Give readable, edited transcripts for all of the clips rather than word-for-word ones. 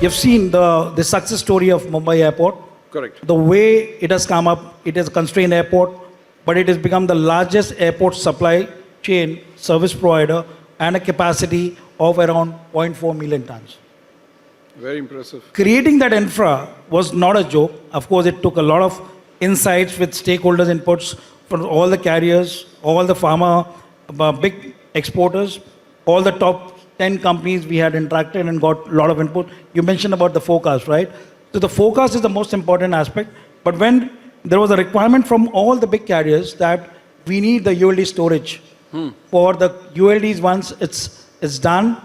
you've seen the success story of Mumbai Airport. Correct. The way it has come up, it is a constrained airport, but it has become the largest airport supply chain service provider and a capacity of around 0.4 million tons. Very impressive. Creating that infra was not a joke. Of course, it took a lot of insights with stakeholders' inputs from all the carriers, all the pharma, big exporters, all the top 10 companies we had interacted and got a lot of input. You mentioned about the forecast, right? So the forecast is the most important aspect. But when there was a requirement from all the big carriers that we need the ULD storage for the ULDs once it's done,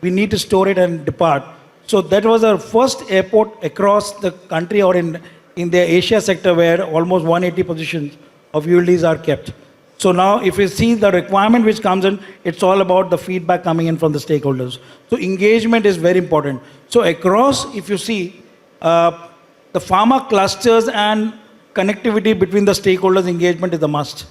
we need to store it and depart. So that was our first airport across the country or in the Asia sector where almost 180 positions of ULDs are kept. So now if you see the requirement which comes in, it's all about the feedback coming in from the stakeholders. So engagement is very important. So across, if you see, the pharma clusters and connectivity between the stakeholders engagement is a must.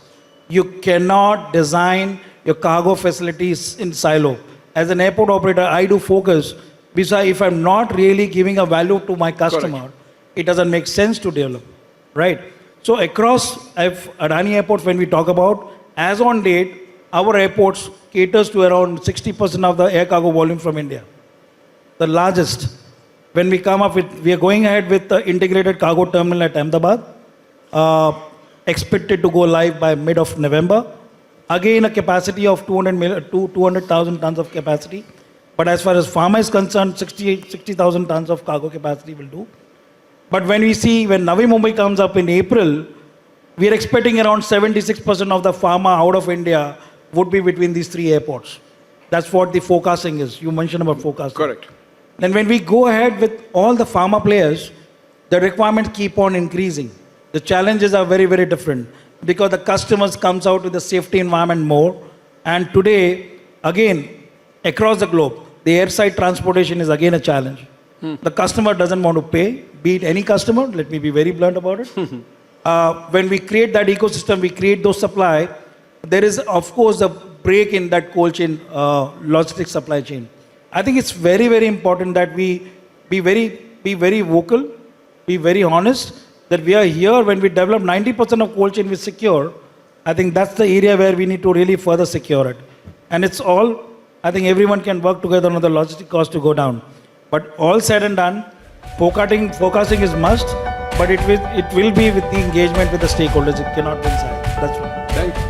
You cannot design your cargo facilities in silo. As an airport operator, I do focus. Because if I'm not really giving a value to my customer, correct, it doesn't make sense to develop, right? So across Adani Airport, when we talk about, as on date, our airports caters to around 60% of the air cargo volume from India. The largest. When we come up with, we are going ahead with the integrated cargo terminal at Ahmedabad, expected to go live by mid of November. Again, a capacity of 200,000 tons of capacity. But as far as pharma is concerned, 60,000 tons of cargo capacity will do. But when we see, when Navi Mumbai comes up in April, we are expecting around 76% of the pharma out of India would be between these three airports. That's what the forecasting is. You mentioned about forecasting. Correct. Then when we go ahead with all the pharma players, the requirements keep on increasing. The challenges are very, very different because the customers comes out with the safety environment more. And today, again, across the globe, the airside transportation is again a challenge. The customer doesn't want to pay, be it any customer, let me be very blunt about it. When we create that ecosystem, we create those supply, there is of course a break in that cold chain, logistics supply chain. I think it's very, very important that we be very vocal, be very honest, that we are here when we develop 90% of cold chain we secure. I think that's the area where we need to really further secure it. And it's all, I think everyone can work together on the logistic cost to go down. But all said and done, forecasting is must, but it will be with the engagement with the stakeholders. It cannot be inside. That's right. Thank you.